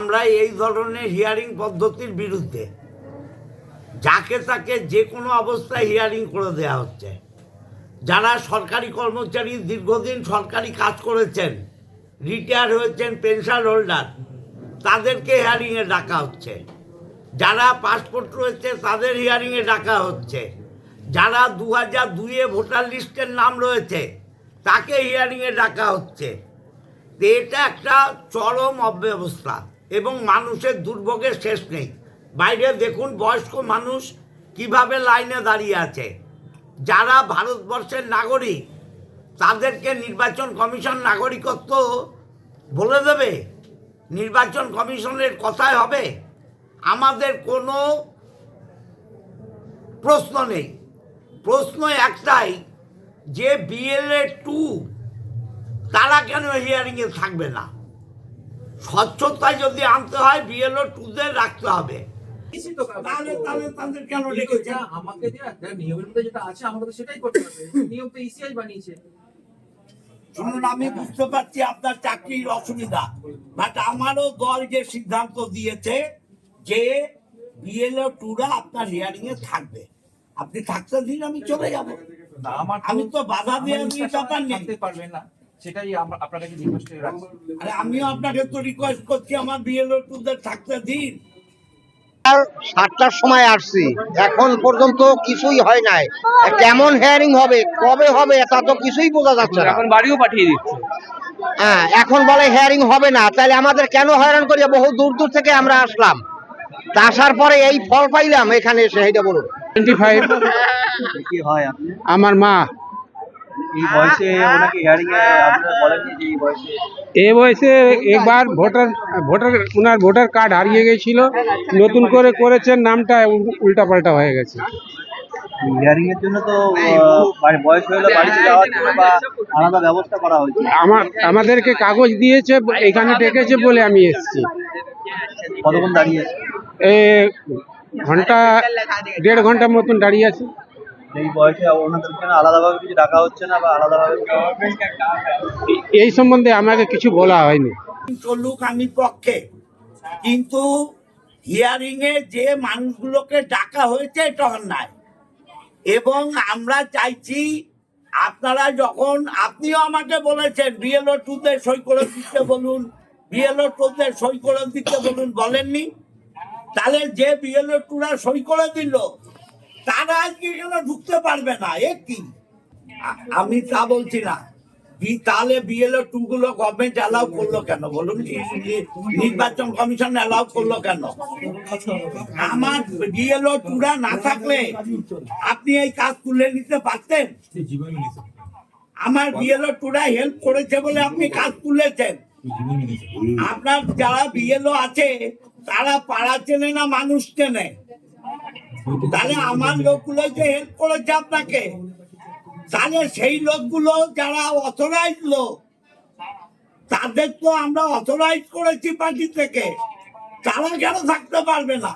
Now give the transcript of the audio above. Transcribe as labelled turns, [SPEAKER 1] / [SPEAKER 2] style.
[SPEAKER 1] আমরা এই ধরনের হিয়ারিং পদ্ধতির বিরুদ্ধে। যাকে তাকে যে কোনো অবস্থায় হিয়ারিং করে দেওয়া হচ্ছে। যারা সরকারি কর্মচারী, দীর্ঘদিন সরকারি কাজ করেছেন, রিটায়ার হয়েছেন, পেনশন হোল্ডার, তাদেরকে হিয়ারিংয়ে ডাকা হচ্ছে। যারা পাসপোর্ট রয়েছে তাদের হিয়ারিংয়ে ডাকা হচ্ছে। যারা 2002-এ ভোটার লিস্টের নাম রয়েছে তাকে হিয়ারিংয়ে ডাকা হচ্ছে। এটা একটা চরম অব্যবস্থা এবং মানুষের দুর্ভোগের শেষ নেই। বাইরে দেখুন বয়স্ক মানুষ কিভাবে লাইনে দাঁড়িয়ে আছে। যারা ভারতবর্ষের নাগরিক তাদেরকে নির্বাচন কমিশন নাগরিকত্ব বলে দেবে? নির্বাচন কমিশনের কথায় হবে? আমাদের কোনো প্রশ্ন নেই। প্রশ্ন একটাই যে BLA 2 তারা কেন হিয়ারিংয়ে থাকবে না? স্বচ্ছতায় যদি আনতে হয় BLA 2-দের রাখতে হবে। শুনুন, আমি বুঝতে পারছি আপনার চাকরির অসুবিধা, বাট আমারও দল যে সিদ্ধান্ত দিয়েছে যে BLA 2-রা আপনার হিয়ারিংয়ে থাকবে, আপনি থাকতে দিন, আমি চলে যাব। আমি তো বাধা দেওয়ার ব্যাপার নেই,
[SPEAKER 2] পারবেন না, সেটাই আপনার কাছে রিকোয়েস্ট রাখছি।
[SPEAKER 1] আরে আমিও আপনাকে তো রিকোয়েস্ট করছি আমার BLA 2-দের থাকতে দিন।
[SPEAKER 3] 7টার সময় আসছি, এখন পর্যন্ত কিছুই হয় নাই। কেমন হিয়ারিং হবে, কবে হবে, তা তো কিছুই বোঝা যাচ্ছে না।
[SPEAKER 2] এখন বাড়িও পাঠিয়ে দিচ্ছে।
[SPEAKER 3] হ্যাঁ, এখন বলে হিয়ারিং হবে না। তাহলে আমাদের কেন হয়রান করিয়া বহু দূর দূর থেকে আমরা আসলাম, তা আসার পরে এই ফল পাইলাম এখানে এসে, এইটা বলুন।
[SPEAKER 4] 25
[SPEAKER 2] কি হয় আপনি
[SPEAKER 4] আমার মা
[SPEAKER 2] এই বয়সে ওনাকে হিয়ারিং এ আপনারা বলেননি যে এই বয়সে?
[SPEAKER 4] একবার ওনার ভোটার কার্ড হারিয়ে গেছিল, নতুন করে করেছেন, নামটা উল্টাপাল্টা হয়ে গেছে।
[SPEAKER 2] হিয়ারিং এর জন্য তো বয়স হয়ে গেলে বাড়িতে যাওয়ার জন্য বা আলাদা ব্যবস্থা করা হয়েছে।
[SPEAKER 4] আমাদেরকে কাগজ দিয়েছে, এখানে ডেকেছে বলে আমি এসেছি।
[SPEAKER 2] কতক্ষণ দাঁড়িয়ে আছে?
[SPEAKER 4] ঘন্টা 1.5 ঘন্টার মতন দাঁড়িয়ে আছি।
[SPEAKER 2] এই বয়সে ওনাদের জন্য আলাদাভাবে কিছু ডাকা হচ্ছে না বা আলাদাভাবে
[SPEAKER 4] এই সম্বন্ধে আমাকে কিছু বলা হয়নি।
[SPEAKER 1] চলুক, আমি পক্ষে, কিন্তু হিয়ারিং এ যে মানুষগুলোকে ডাকা হয়েছে এটা অন্যায়। এবং আমরা চাইছি আপনারা যখন, আপনিও আমাকে বলেছেন BLA 2-তে সই করে দিতে বলুন, BLA 2-দের সই করে দিতে বলুন, বলেননি? তাহলে যে BLA 2-রা সই করে দিল তারা আজকে কেন ঢুকতে পারবে না? এ কি? আমি তা বলছি না। তাহলে BLA 2-গুলো গভর্নমেন্ট অ্যালাউ করলো কেন বলুন? নির্বাচন কমিশন অ্যালাউ করলো কেন? আমার BLA 2-রা না থাকলে আপনি এই কাজ তুলে নিতে পারতেন? আমার BLA 2-রা হেল্প করেছে বলে আপনি কাজ তুলেছেন। আপনার যারা BLA আছে তারা পাড়া চেনে না, মানুষ চেনে। তাহলে আমার লোকগুলো যে হেল্প করেছে আপনাকে, তাহলে সেই লোকগুলো যারা অথরাইজ লোক, তাদের তো আমরা অথরাইজ করেছি পার্টি থেকে, তারা কেন থাকতে পারবে না?